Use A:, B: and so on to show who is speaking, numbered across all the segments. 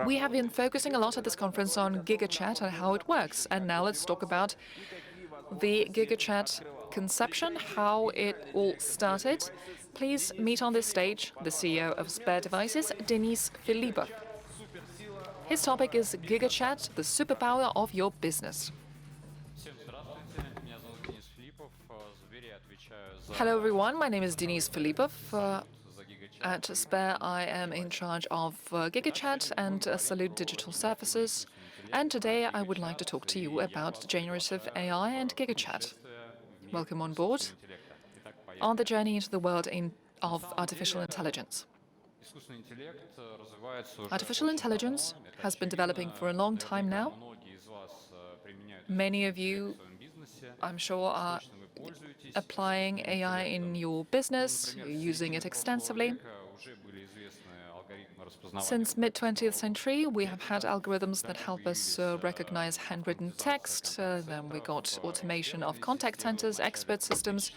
A: We have been focusing a lot at this conference on GigaChat and how it works. And now let's talk about the GigaChat conception, how it all started. Please meet on this stage the CEO of SberDevices, Denis Philippov. His topic is GigaChat, the superpower of your business. Hello everyone, my name is Denis Philippov. At Sber, I am in charge of GigaChat and Salute Digital Services. And today I would like to talk to you about generative AI and GigaChat. Welcome on board on the journey into the world of artificial intelligence. Artificial intelligence has been developing for a long time now. Many of you, I'm sure, are applying AI in your business, you're using it extensively. Since mid-20th century, we have had algorithms that help us recognize handwritten text. Then we got automation of contact centers, expert systems.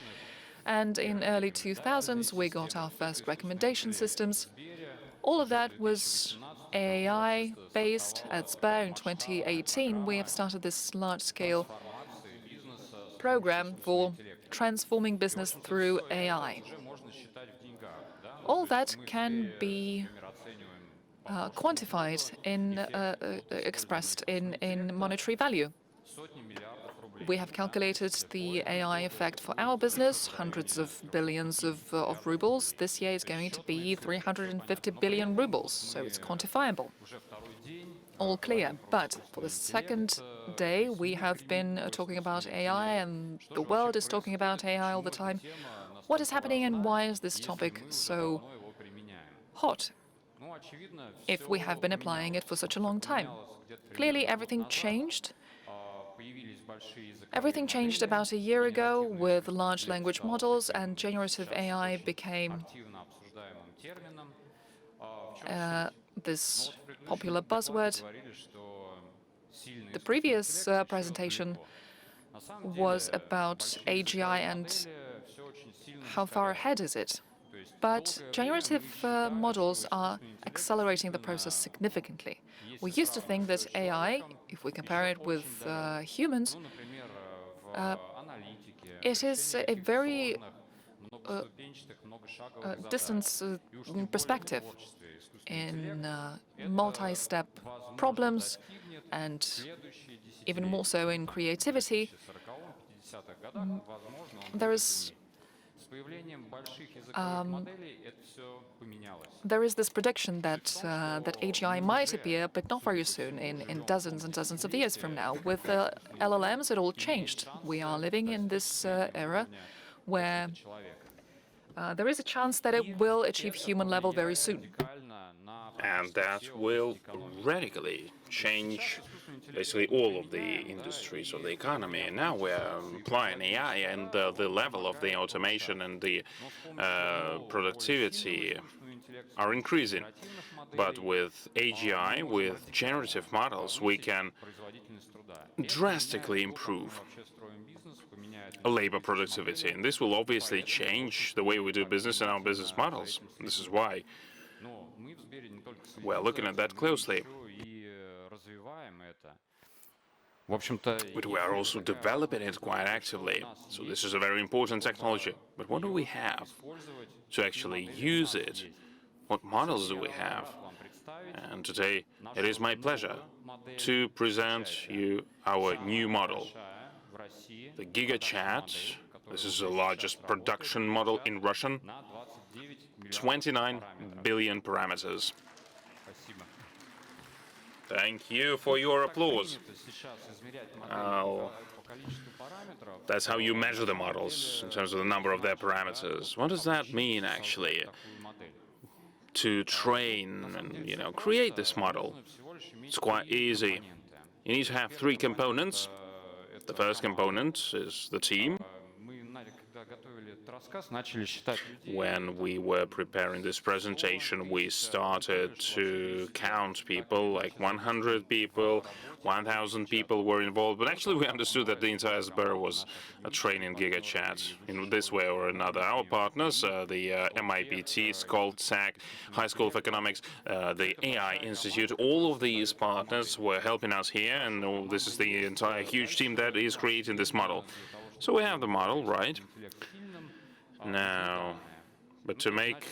A: And in early 2000s, we got our first recommendation systems. All of that was AI-based. At Sber in 2018, we have started this large-scale program for transforming business through AI. All that can be quantified, expressed in monetary value. We have calculated the AI effect for our business, hundreds of billions of rubles. This year is going to be 350 billion rubles, so it's quantifiable. All clear. But for the second day, we have been talking about AI, and the world is talking about AI all the time. What is happening and why is this topic so hot if we have been applying it for such a long time? Clearly, everything changed. Everything changed about a year ago with large language models, and generative AI became this popular buzzword. The previous presentation was about AGI and how far ahead is it. But generative models are accelerating the process significantly. We used to think that AI, if we compare it with humans, it is a very distant perspective in multi-step problems, and even more so in creativity. There is this prediction that AGI might appear, but not very soon, in dozens and dozens of years from now. With LLMs, it all changed. We are living in this era where there is a chance that it will achieve human level very soon.
B: And that will radically change basically all of the industries of the economy. And now we're applying AI, and the level of the automation and the productivity are increasing. But with AGI, with generative models, we can drastically improve labor productivity. And this will obviously change the way we do business and our business models. This is why we're looking at that closely. But we are also developing it quite actively. So this is a very important technology. But what do we have to actually use it? What models do we have? And today it is my pleasure to present you our new model, the GigaChat. This is the largest production model in Russian, 29 billion parameters. Thank you for your applause. That's how you measure the models in terms of the number of their parameters. What does that mean, actually, to train and create this model? It's quite easy. You need to have three components. The first component is the team. When we were preparing this presentation, we started to count people, like 100 people, 1,000 people were involved. But actually, we understood that the entire Sber was training GigaChat in this way or another. Our partners, the MIPT, SAC, High School of Economics, the AI Institute, all of these partners were helping us here, and this is the entire huge team that is creating this model. So we have the model, right? Now, but to make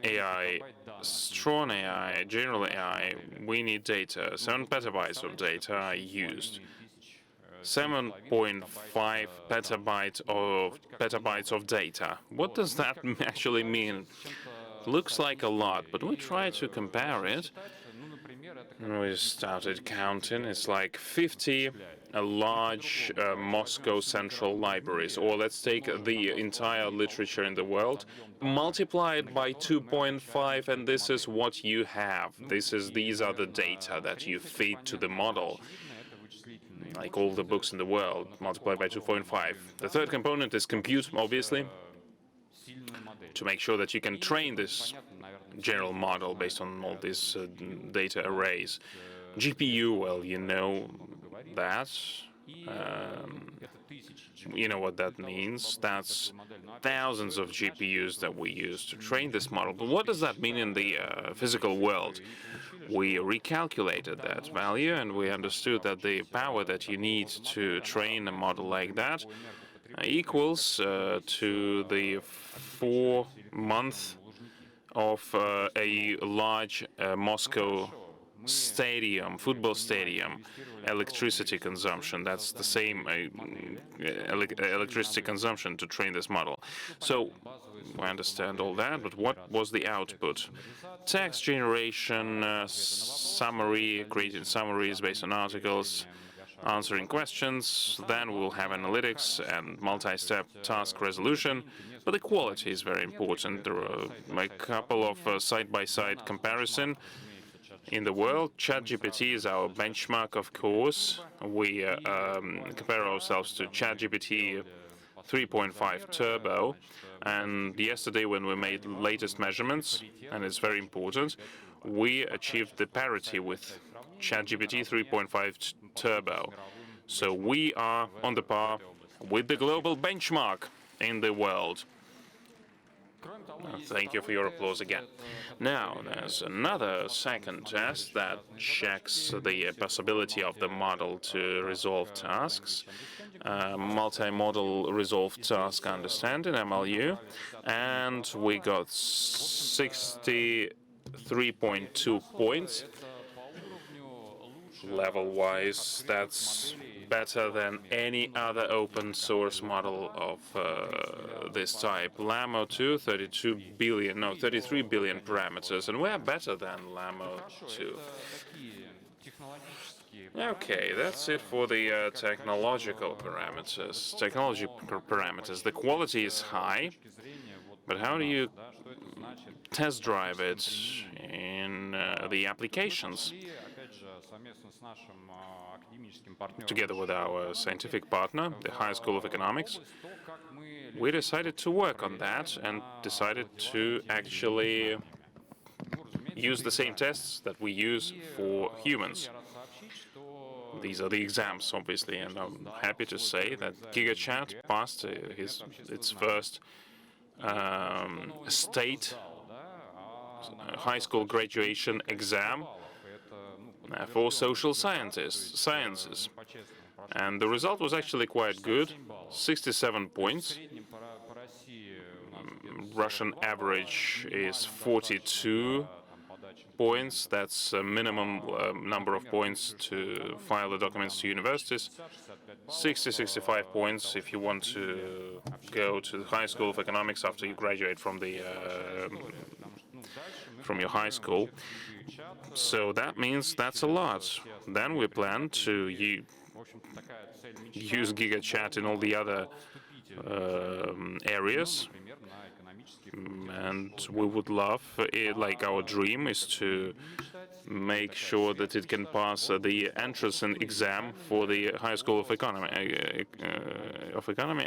B: AI, strong AI, general AI, we need data. 7 petabytes of data are used. 7.5 petabytes of data. What does that actually mean? Looks like a lot, but we try to compare it. We started counting. It's like 50 large Moscow central libraries. Or let's take the entire literature in the world, multiply it by 2.5, and this is what you have. These are the data that you feed to the model, like all the books in the world, multiplied by 2.5. The third component is compute, obviously, to make sure that you can train this general model based on all these data arrays. GPU, well, you know that. You know what that means. That's thousands of GPUs that we use to train this model. But what does that mean in the physical world? We recalculated that value, and we understood that the power that you need to train a model like that equals to the 4 months of a large Moscow stadium, football stadium, electricity consumption. That's the same electricity consumption to train this model. So we understand all that, but what was the output? Text generation, summary, creating summaries based on articles, answering questions. Then we'll have analytics and multi-step task resolution. But the quality is very important. There are a couple of side-by-side comparison. In the world, ChatGPT is our benchmark, of course. We compare ourselves to ChatGPT 3.5 Turbo. And yesterday, when we made latest measurements, and it's very important, we achieved the parity with ChatGPT 3.5 Turbo. So we are on the par with the global benchmark in the world. Thank you for your applause again. Now, there's another second test that checks the possibility of the model to resolve tasks. Multimodal resolve task understanding, MLU, and we got 63.2 points. Level-wise, that's better than any other open source model of this type. Llama 2, 33 billion parameters, and we are better than Llama 2. Okay, that's it for the technological parameters. The quality is high, but how do you test drive it in the applications? Together with our scientific partner, the High School of Economics, we decided to work on that and decided to actually use the same tests that we use for humans. These are the exams, obviously, and I'm happy to say that GigaChat passed its first state high school graduation exam for social sciences. And the result was actually quite good, 67 points. Russian average is 42 points. That's a minimum number of points to file the documents to universities. 65 points if you want to go to the High School of Economics after you graduate from your high school. So that means that's a lot. Then we plan to use GigaChat in all the other areas. And we would love, like our dream is to make sure that it can pass the entrance exam for the High School of Economy,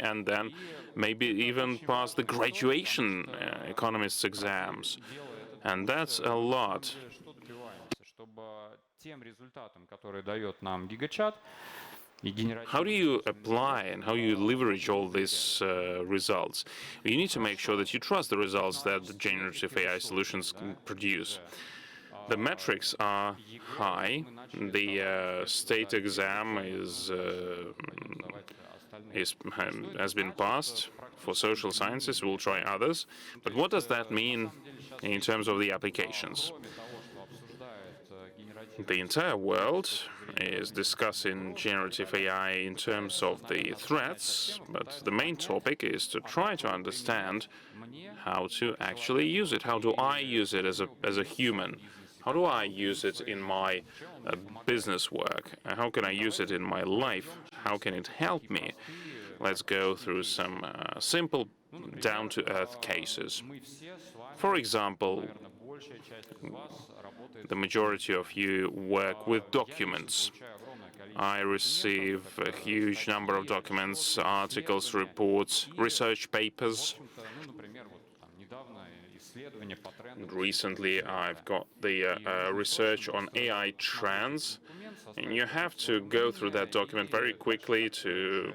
B: and then maybe even pass the graduation economists exams. And that's a lot. How do you apply and how you leverage all these results? You need to make sure that you trust the results that the generative AI solutions can produce. The metrics are high. The state exam has been passed for social sciences. We'll try others. But what does that mean in terms of the applications? The entire world is discussing generative AI in terms of the threats, but the main topic is to try to understand how to actually use it. How do I use it as a human? How do I use it in my business work? How can I use it in my life? How can it help me? Let's go through some simple, down-to-earth cases. For example, the majority of you work with documents. I receive a huge number of documents, articles, reports, research papers. Recently, I've got the research on AI trends, and you have to go through that document very quickly to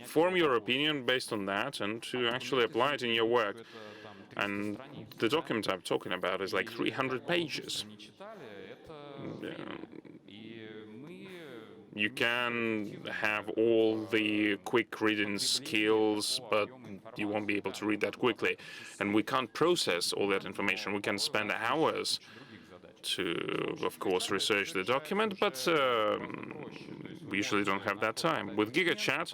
B: form your opinion based on that and to actually apply it in your work. And the document I'm talking about is like 300 pages. You can have all the quick reading skills, but you won't be able to read that quickly. And we can't process all that information. We can spend hours to, of course, research the document, but we usually don't have that time. With GigaChat,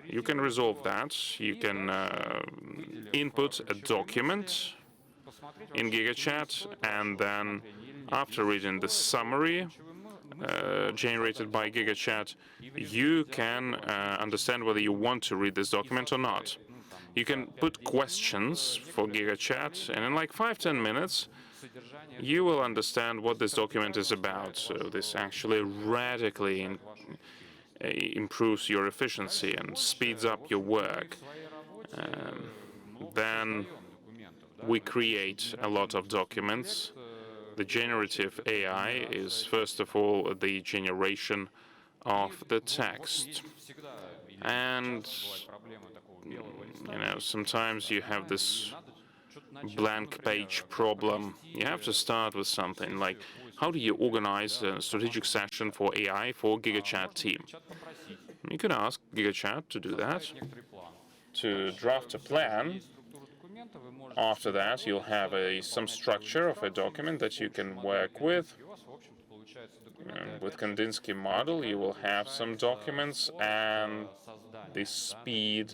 B: you can resolve that. You can input a document in GigaChat, and then after reading the summary generated by GigaChat, you can understand whether you want to read this document or not. You can put questions for GigaChat, and in like 5-10 minutes, you will understand what this document is about. So this actually radically improves your efficiency and speeds up your work. Then we create a lot of documents. The generative AI is, first of all, the generation of the text. And, sometimes you have this blank page problem. You have to start with something like, how do you organize a strategic session for AI for GigaChat team? You can ask GigaChat to do that, to draft a plan. After that, you'll have some structure of a document that you can work with. With Kandinsky model, you will have some documents, and the speed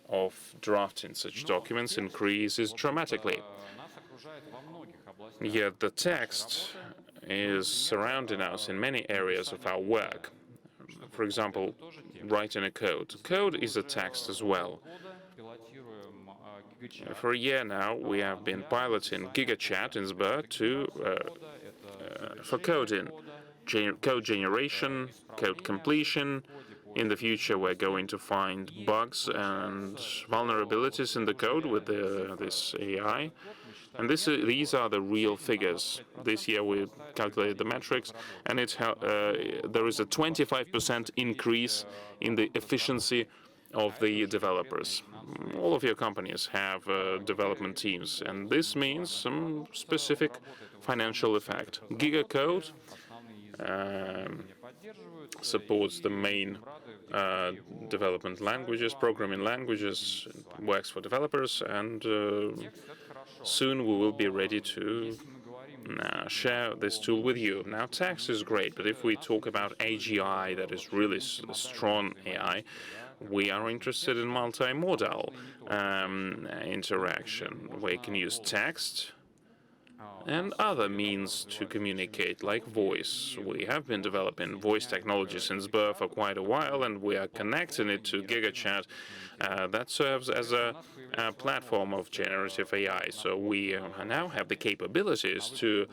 B: of drafting such documents increases dramatically. Yet the text is surrounding us in many areas of our work. For example, writing a code. Code is a text as well. For a year now, we have been piloting GigaChat in Sber for coding, code generation, code completion. In the future, we're going to find bugs and vulnerabilities in the code with this AI. And these are the real figures. This year we calculated the metrics, and there is a 25% increase in the efficiency of the developers. All of your companies have development teams, and this means some specific financial effect. GigaCode supports the main development languages, programming languages, works for developers, and soon we will be ready to share this tool with you. Now, text is great, but if we talk about AGI, that is really a strong AI, we are interested in multimodal interaction, where you can use text and other means to communicate, like voice. We have been developing voice technology since Sber for quite a while, and we are connecting it to GigaChat. That serves as a platform of generative AI. So we now have the capabilities to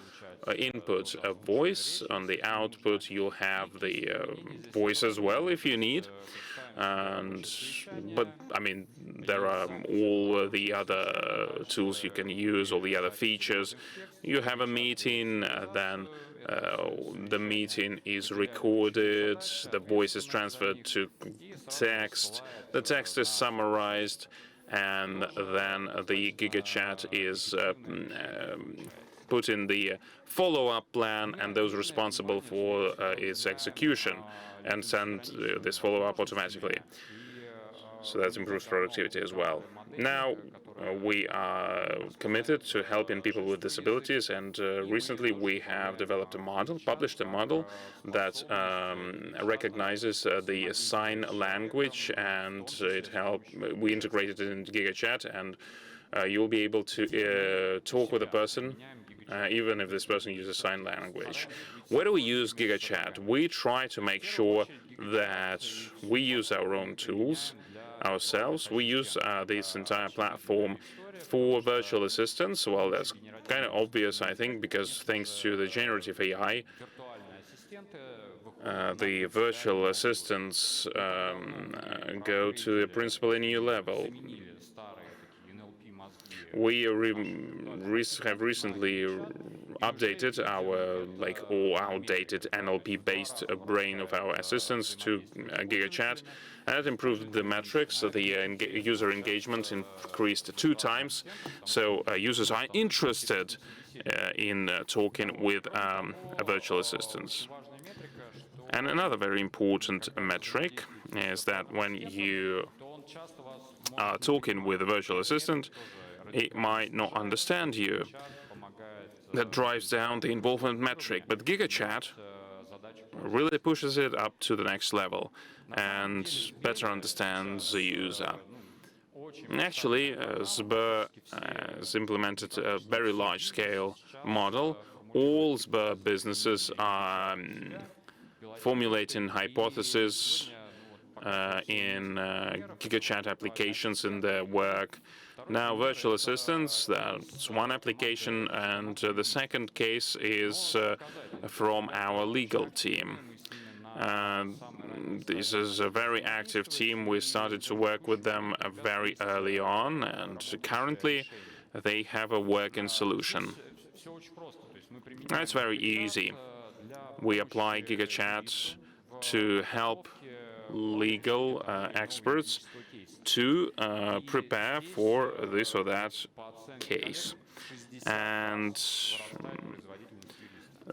B: input a voice. On the output, you'll have the voice as well if you need. But I mean, there are all the other tools you can use, all the other features. You have a meeting, then the meeting is recorded, the voice is transferred to text, the text is summarized, and then the GigaChat is put in the follow-up plan, and those responsible for its execution and send this follow-up automatically. So that improves productivity as well. Now, we are committed to helping people with disabilities, and recently we have developed a model, published a model that recognizes the sign language, and we integrated it into GigaChat, and you'll be able to talk with a person even if this person uses sign language. Where do we use GigaChat? We try to make sure that we use our own tools ourselves. We use this entire platform for virtual assistants. Well, that's kind of obvious, I think, because thanks to the generative AI, the virtual assistants go to a principally new level. We have recently updated our all outdated NLP-based brain of our assistants to GigaChat, and it improved the metrics. The user engagement increased 2 times, so users are interested in talking with a virtual assistant. And another very important metric is that when you are talking with a virtual assistant, it might not understand you. That drives down the involvement metric, but GigaChat really pushes it up to the next level and better understands the user. Actually, Sber has implemented a very large-scale model. All Sber businesses are formulating hypotheses in GigaChat applications in their work. Now, virtual assistants, that's one application, and the second case is from our legal team. This is a very active team. We started to work with them very early on, and currently they have a working solution. It's very easy. We apply GigaChat to help legal experts to prepare for this or that case. And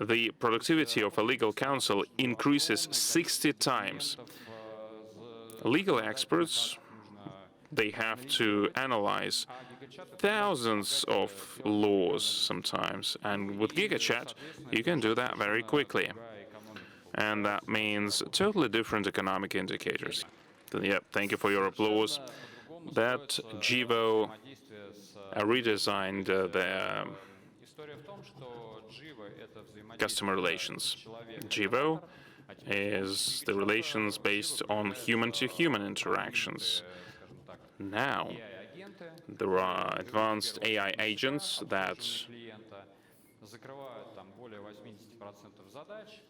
B: the productivity of a legal counsel increases 60 times. Legal experts, they have to analyze thousands of laws sometimes, and with GigaChat, you can do that very quickly. And that means totally different economic indicators. Yeah, thank you for your applause. That Jivo redesigned their customer relations. Jivo is the relations based on human-to-human interactions. Now, there are advanced AI agents that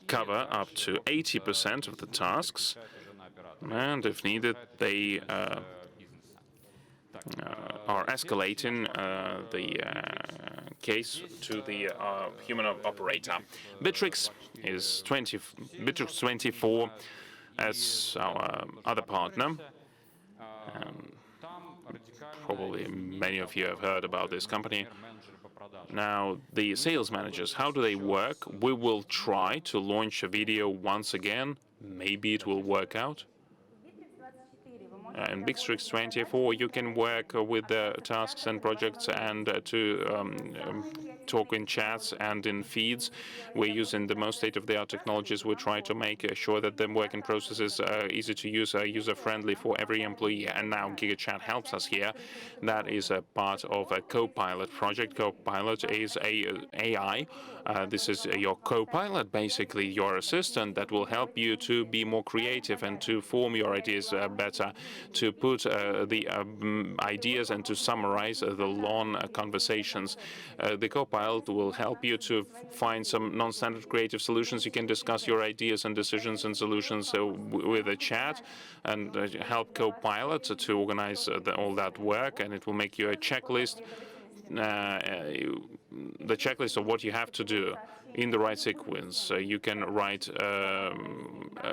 B: cover up to 80% of the tasks, and if needed, they are escalating the case to the human operator. Bittrex is Bittrex 24 as our other partner. Probably many of you have heard about this company. Now, the sales managers, how do they work? We will try to launch a video once again. Maybe it will work out. In Bigstrix 24, you can work with the tasks and projects and talk in chats and in feeds. We're using the most state-of-the-art technologies. We try to make sure that the working processes are easy to use, user-friendly for every employee. And now GigaChat helps us here. That is a part of a Copilot project. Copilot is a AI. This is your Copilot, basically your assistant that will help you to be more creative and to form your ideas better, to put the ideas and to summarize the long conversations. The Copilot will help you to find some non-standard creative solutions. You can discuss your ideas and decisions and solutions with a chat and help Copilot to organize all that work, and it will make you a checklist, the checklist of what you have to do in the right sequence. You can write,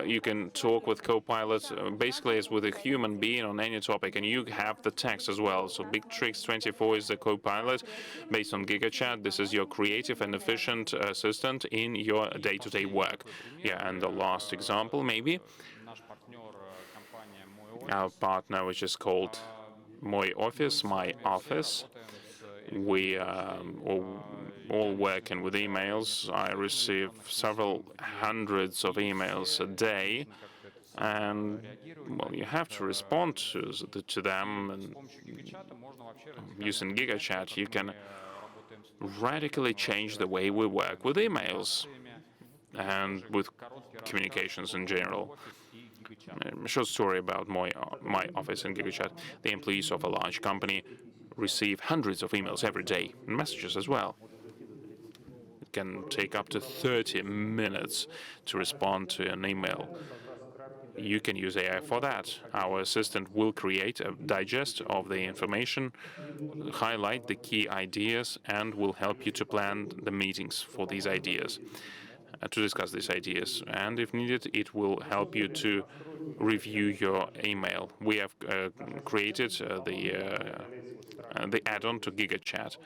B: you can talk with Copilot basically as with a human being on any topic, and you have the text as well. So Bigstrix 24 is the Copilot based on GigaChat. This is your creative and efficient assistant in your day-to-day work. Yeah, and the last example, maybe our partner, which is called My Office. We all working with emails. I receive several hundreds of emails a day, and well, you have to respond to them. And using GigaChat, you can radically change the way we work with emails and with communications in general. A short story about my office in GigaChat. The employees of a large company receive hundreds of emails every day, and messages as well. It can take up to 30 minutes to respond to an email. You can use AI for that. Our assistant will create a digest of the information, highlight the key ideas, and will help you to plan the meetings for these ideas, to discuss these ideas. And if needed, it will help you to review your email. We have created the add-on to GigaChat,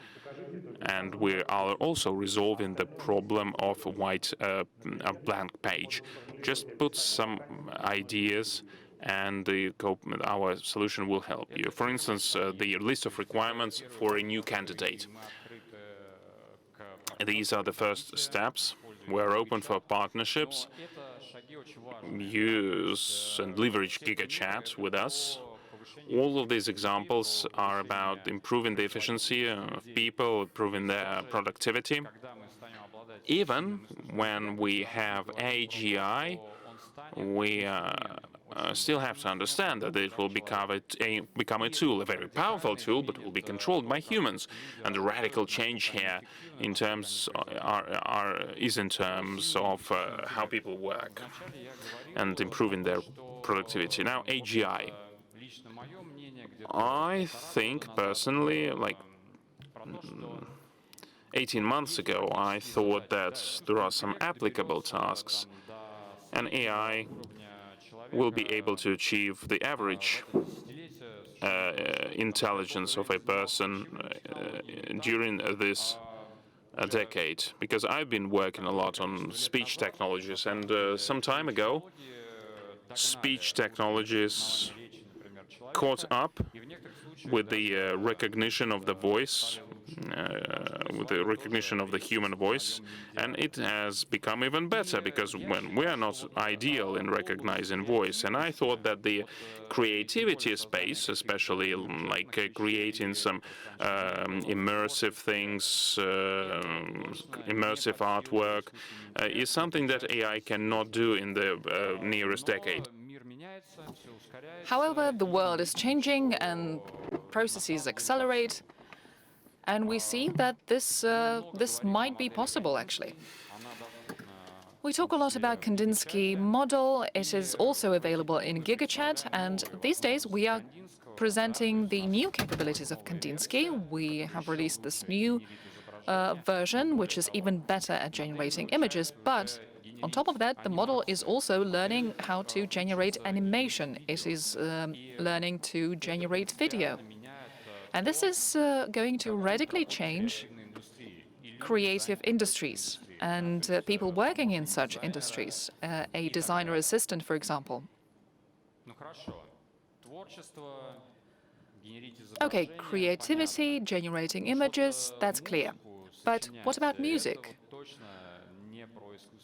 B: and we are also resolving the problem of a blank page. Just put some ideas, and our solution will help you. For instance, the list of requirements for a new candidate. These are the first steps. We're open for partnerships. Use and leverage GigaChat with us. All of these examples are about improving the efficiency of people, improving their productivity. Even when we have AGI, we still have to understand that it will become a tool, a very powerful tool, but will be controlled by humans. And the radical change here in terms is in terms of how people work and improving their productivity. Now, AGI. I think personally, like 18 months ago, I thought that there are some applicable tasks, and AI will be able to achieve the average intelligence of a person during this decade. Because I've been working a lot on speech technologies, and some time ago, speech technologies caught up with the recognition of the voice, with the recognition of the human voice, and it has become even better because when we are not ideal in recognizing voice, and I thought that the creativity space, especially like creating some immersive things, immersive artwork, is something that AI cannot do in the nearest decade.
A: However, the world is changing and processes accelerate, and we see that this might be possible, actually. We talk a lot about Kandinsky model. It is also available in GigaChat, and these days we are presenting the new capabilities of Kandinsky. We have released this new version, which is even better at generating images, but on top of that, the model is also learning how to generate animation. It is learning to generate video. And this is going to radically change creative industries and people working in such industries, a designer assistant, for example. Okay, creativity, generating images, that's clear. But what about music?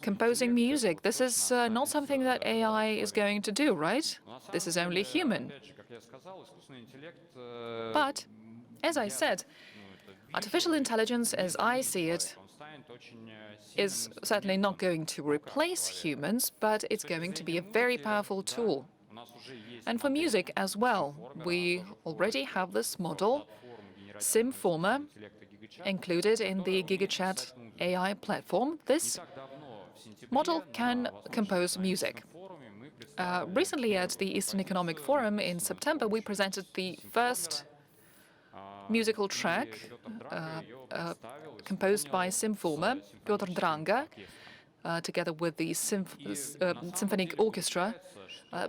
A: Composing music, this is not something that AI is going to do, right? This is only human. But, as I said, artificial intelligence, as I see it, is certainly not going to replace humans, but it's going to be a very powerful tool. And for music as well, we already have this model, SimFormer, included in the GigaChat AI platform. This model can compose music. Recently at the Eastern Economic Forum in September, we presented the first musical track composed by SimFormer, Piotr Dranga, together with the symphonic orchestra,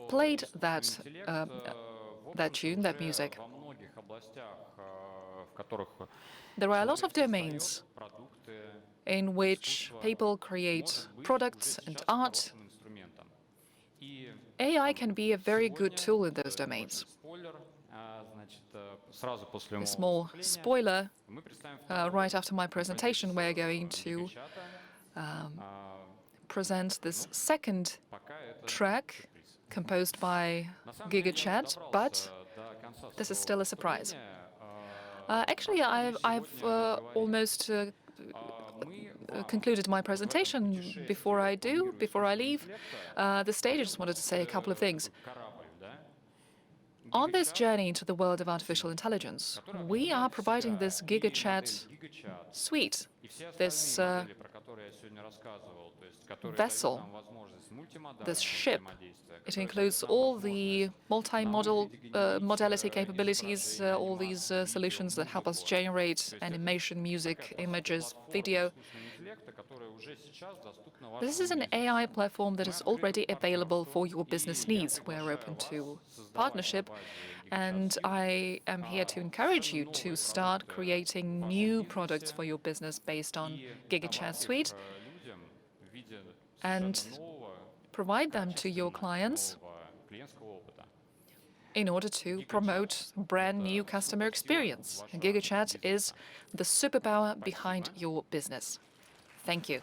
A: played that tune, that music. There are a lot of domains in which people create products and art. AI can be a very good tool in those domains. A small spoiler, right after my presentation, we're going to present this second track composed by GigaChat, but this is still a surprise. Actually, I've almost concluded my presentation. Before I leave the stage, I just wanted to say a couple of things. On this journey into the world of artificial intelligence, we are providing this GigaChat suite, this vessel, this ship. It includes all the multi-modality capabilities, all these solutions that help us generate animation, music, images, video. This is an AI platform that is already available for your business needs. We're open to partnership, and I am here to encourage you to start creating new products for your business based on GigaChat Suite and provide them to your clients in order to promote brand new customer experience. GigaChat is the superpower behind your business. Thank you.